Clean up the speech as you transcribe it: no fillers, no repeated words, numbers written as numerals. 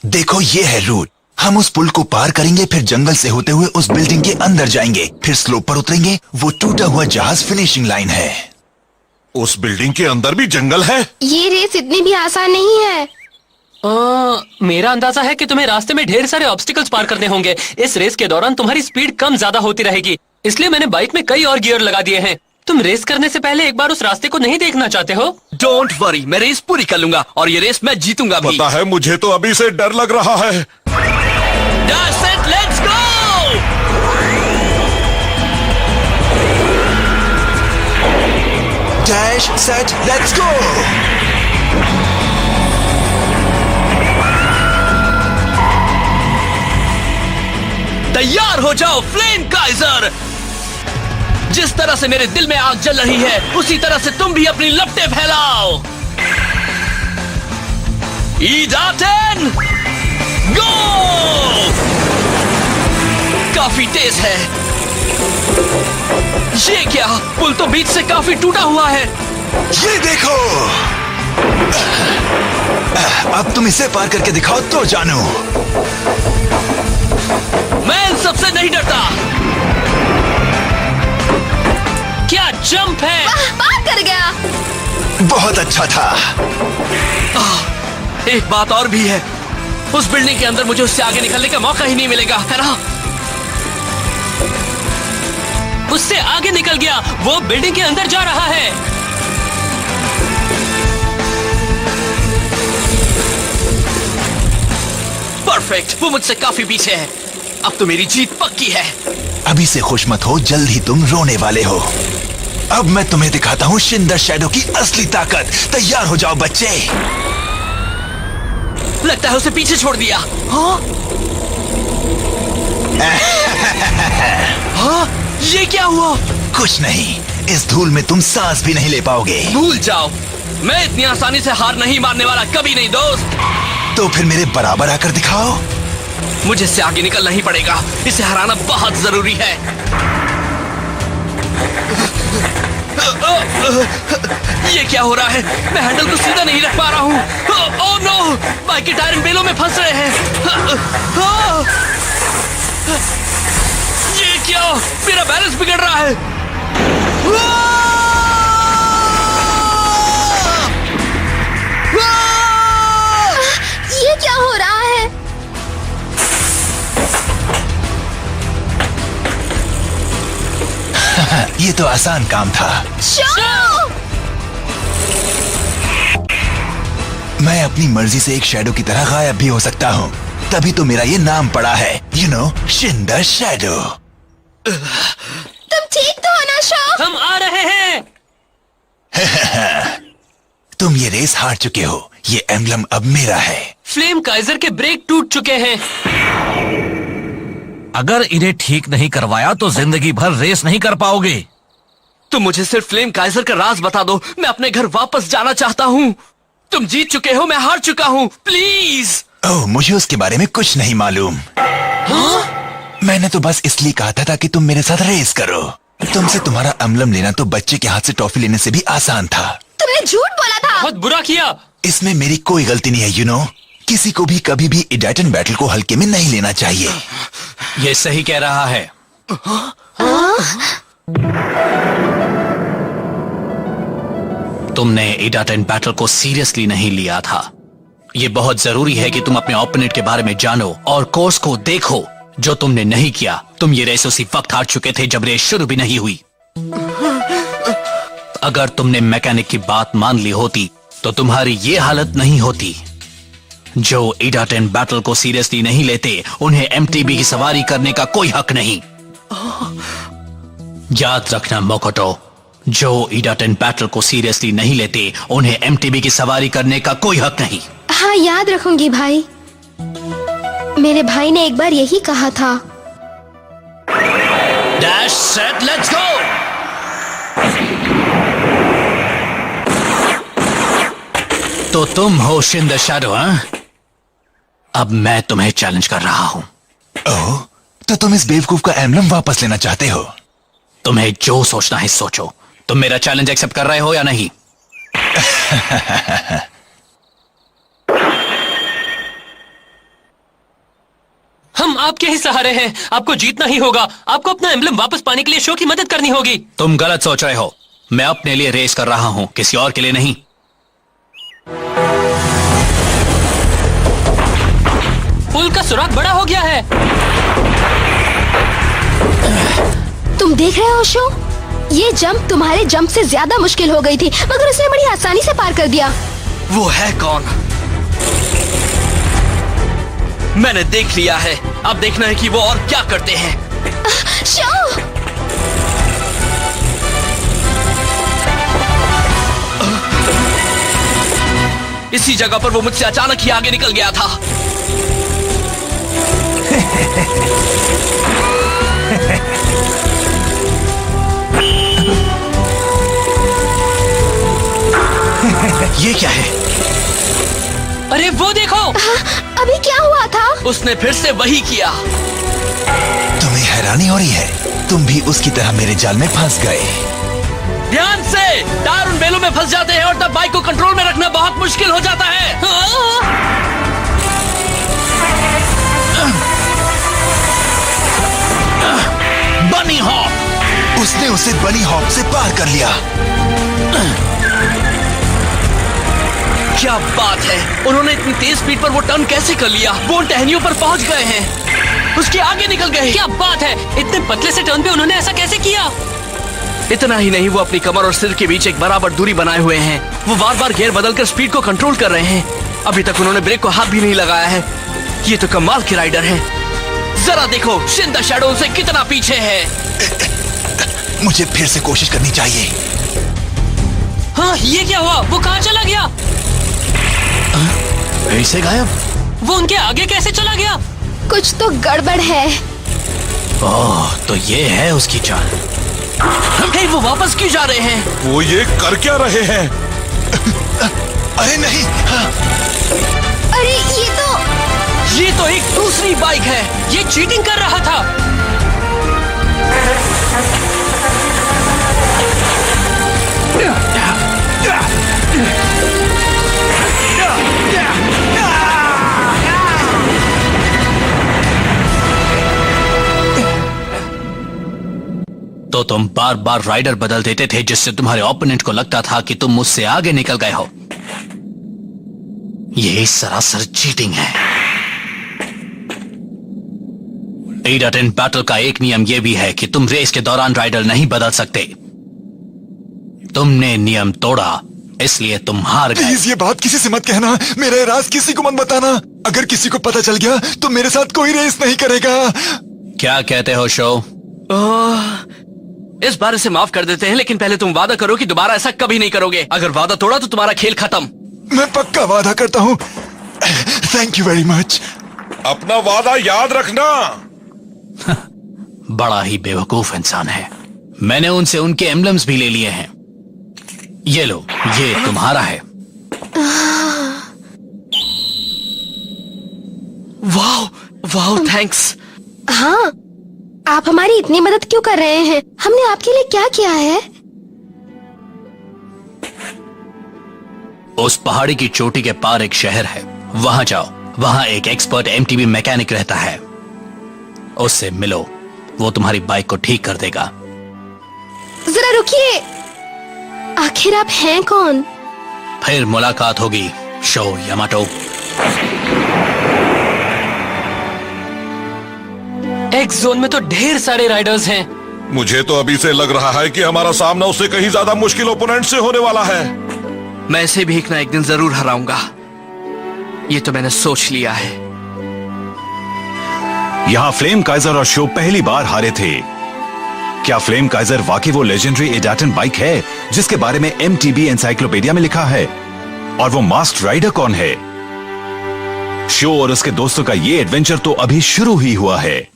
देखो ये है रूट। हम उस पुल को पार करेंगे, फिर जंगल से होते हुए उस बिल्डिंग के अंदर जाएंगे, फिर स्लोप पर उतरेंगे। वो टूटा हुआ जहाज फिनिशिंग लाइन है। उस बिल्डिंग के अंदर भी जंगल है? ये रेस इतनी भी आसान नहीं है। मेरा अंदाजा है कि तुम्हें रास्ते में ढेर सारे ऑब्स्टिकल्स पार करने होंगे। इस रेस के दौरान तुम्हारी स्पीड कम ज्यादा होती रहेगी, इसलिए मैंने बाइक में कई और गियर लगा दिए हैं। तुम रेस करने से पहले एक बार उस रास्ते को नहीं देखना चाहते हो? डोंट वरी, मैं रेस पूरी कर लूंगा और ये रेस मैं जीतूंगा भी। पता है, मुझे तो अभी से डर लग रहा है। That's it, let's go! Dash set let's go. तैयार हो जाओ फ्लेम काइजर। जिस तरह से मेरे दिल में आग जल रही है, उसी तरह से तुम भी अपनी लपटें फैलाओ। E10 गो! काफी तेज है। ये क्या? पुल तो बीच से काफी टूटा हुआ है। ये देखो, अब तुम इसे पार करके दिखाओ तो जानू। मैं इन सबसे नहीं डरता। क्या जंप है! पार कर गया। बहुत अच्छा था। एक बात और भी है, उस बिल्डिंग के अंदर मुझे उससे आगे निकलने का मौका ही नहीं मिलेगा, है ना? उससे आगे निकल गया, वो बिल्डिंग के अंदर जा रहा है। परफेक्ट, वो मुझसे काफी पीछे है। अब तो मेरी जीत पक्की है। अभी से खुश मत हो, जल्द ही तुम रोने वाले हो। अब मैं तुम्हें दिखाता हूँ शिन द शैडो की असली ताकत। तैयार हो जाओ बच्चे। लगता है उसे पीछे छोड़ दिया। हाँ? हाँ? ये क्या हुआ? कुछ नहीं, इस धूल में तुम सांस भी नहीं ले पाओगे। भूल जाओ, मैं इतनी आसानी से हार नहीं मानने वाला, कभी नहीं दोस्त। तो फिर मेरे बराबर आकर दिखाओ। मुझे इससे आगे निकलना ही पड़ेगा, इसे हराना बहुत जरूरी है। ये क्या हो रहा है? मैं हैंडल को सीधा नहीं रख पा रहा हूँ। ओह नो, बाइक के टायर इन बेलों में फंस रहे हैं। ये क्या? मेरा बैलेंस बिगड़ रहा है। ये क्या हो रहा है? ये तो आसान काम था। मैं अपनी मर्जी से एक शैडो की तरह गायब भी हो सकता हूँ, तभी तो मेरा ये नाम पड़ा है, you know, Shin the shadow. तुम ठीक तो हो ना शो? हम आ रहे हैं। तुम ये रेस हार चुके हो, ये एम्बलम अब मेरा है। फ्लेम काइजर के ब्रेक टूट चुके हैं। अगर इन्हें ठीक नहीं करवाया तो जिंदगी भर रेस नहीं कर पाओगे। तुम मुझे सिर्फ फ्लेम काइजर का राज बता दो, मैं अपने घर वापस जाना चाहता हूँ। तुम जीत चुके हो, मैं हार चुका हूँ, प्लीज। ओह, मुझे उसके बारे में कुछ नहीं मालूम। हाँ? मैंने तो बस इसलिए कहा था ताकि तुम मेरे साथ रेस करो। तुमसे तुम्हारा अम्लम लेना तो बच्चे के हाथ से टॉफी लेने से भी आसान था। तुमने झूठ बोला था। बहुत बुरा किया। इसमें मेरी कोई गलती नहीं है, यू नो। किसी को भी कभी भी इडाटन बैटल को हल्के में नहीं लेना चाहिए। ये सही कह रहा है। तुमने इडाटन बैटल को सीरियसली नहीं लिया था। ये बहुत जरूरी है कि तुम अपने ओपोनेंट के बारे में जानो और कोर्स को देखो, जो तुमने नहीं किया। तुम ये रेस उसी वक्त हार चुके थे जब रेस शुरू भी नहीं हुई। अगर तुमने मैकेनिक की बात मान ली होती तो तुम्हारी ये हालत नहीं होती। जो इडाटन बैटल को सीरियसली नहीं लेते, उन्हें एमटीबी की सवारी करने का कोई हक नहीं। याद रखना मोकोटो, जो इडाटन बैटल को सीरियसली नहीं लेते, उन्हें एमटीबी की सवारी करने का कोई हक नहीं। हाँ, याद रखूंगी भाई। मेरे भाई ने एक बार यही कहा था। Dash set let's go. तो तुम हो शिन द शैडो, हाँ? अब मैं तुम्हें चैलेंज कर रहा हूं। ओह, तो तुम इस बेवकूफ का एम्बलम वापस लेना चाहते हो? तुम्हें जो सोचना है सोचो। तुम मेरा चैलेंज एक्सेप्ट कर रहे हो या नहीं? हम आपके ही सहारे हैं। आपको जीतना ही होगा। आपको अपना एम्बलम वापस पाने के लिए शो की मदद करनी होगी। तुम गलत सोच रहे हो। मैं अपने लिए रेस कर रहा हूं, किसी और के लिए नहीं। पुल का सुराग बड़ा हो गया है। तुम देख रहे हो शो? ये जंप तुम्हारे जंप से ज्यादा मुश्किल हो गई थी, मगर उसने बड़ी आसानी से पार कर दिया। वो है कौन? मैंने देख लिया है। अब देखना है कि वो और क्या करते हैं। शो! इसी जगह पर वो मुझसे अचानक ही आगे निकल गया था। ये क्या है? अरे वो देखो। अभी क्या हुआ था? उसने फिर से वही किया। तुम्हें हैरानी हो रही है? तुम भी उसकी तरह मेरे जाल में फंस गए। ध्यान से! टायर उन बेलों में फंस जाते हैं और तब बाइक को कंट्रोल में रखना बहुत मुश्किल हो जाता है। बनी हॉप! उसने उसे बनी हॉप से पार कर लिया। क्या बात है! उन्होंने इतनी तेज स्पीड पर वो टर्न कैसे कर लिया? वो उन टहनियों पर पहुंच गए हैं। उसके आगे निकल गए। क्या बात है! इतने पतले से टर्न पे उन्होंने ऐसा कैसे किया? इतना ही नहीं, वो अपनी कमर और सिर के बीच एक बराबर दूरी बनाए हुए हैं। वो बार बार गियर बदलकर स्पीड को कंट्रोल कर रहे हैं। अभी तक उन्होंने ब्रेक को हाथ भी नहीं लगाया है। ये तो कमाल के राइडर हैं। जरा देखो, शिन द शैडो से कितना पीछे है। मुझे फिर से कोशिश करनी चाहिए। हाँ, ये क्या हुआ? वो कहाँ चला गया? फिर से गायब? वो उनके आगे कैसे चला गया? कुछ तो गड़बड़ है। ओह, तो ये है उसकी चाल। हे, वो वापस क्यों जा रहे हैं? वो ये कर क्या रहे हैं? अरे नहीं! हाँ। अरे ये तो एक दूसरी बाइक है। ये चीटिंग कर रहा था। तो तुम बार बार राइडर बदल देते थे, जिससे तुम्हारे ओपोनेंट को लगता था कि तुम मुझसे आगे निकल गए हो। यह सरासर चीटिंग है। 8 out of 10 बैटल का एक नियम यह भी है कि तुम रेस के दौरान राइडर नहीं बदल सकते। तुमने नियम तोड़ा, इसलिए तुम हार गए। प्लीज ये बात किसी से मत कहना। मेरा राज किसी को मत बताना। अगर किसी को पता चल गया तो मेरे साथ कोई रेस नहीं करेगा। क्या कहते हो शो? इस बार इसे माफ कर देते हैं, लेकिन पहले तुम वादा करो कि दोबारा ऐसा कभी नहीं करोगे। अगर वादा तोड़ा तो तुम्हारा खेल खत्म। मैं पक्का वादा करता हूँ। Thank you very much. अपना वादा याद रखना। बड़ा ही बेवकूफ इंसान है। मैंने उनसे उनके एम्बलम्स भी ले लिए हैं। ये लो, ये तुम्हारा है। वाह वाह, थैंक्स। हाँ, आप हमारी इतनी मदद क्यों कर रहे हैं? हमने आपके लिए क्या किया है? उस पहाड़ी की चोटी के पार एक शहर है, वहां जाओ। वहां एक एक्सपर्ट एमटीबी मैकेनिक रहता है, उससे मिलो। वो तुम्हारी बाइक को ठीक कर देगा। जरा रुकिए, आखिर आप हैं कौन? फिर मुलाकात होगी शो यामाटो। एक्स जोन में तो ढेर सारे राइडर्स हैं। मुझे तो अभी से लग रहा है कि हमारा सामना उससे कहीं ज्यादा मुश्किल ओपोनेंट से होने वाला है। मैं इसे भी एक ना एक दिन जरूर हराऊंगा, ये तो मैंने सोच लिया है। यहाँ फ्लेम काइजर और शो पहली बार हारे थे। क्या फ्लेम काइजर वाकई वो लेजेंडरी एडाटन बाइक है जिसके बारे में एमटीबी एनसाइक्लोपीडिया में लिखा है? और वो मास्क राइडर कौन है? शो और उसके दोस्तों का ये एडवेंचर तो अभी शुरू ही हुआ है।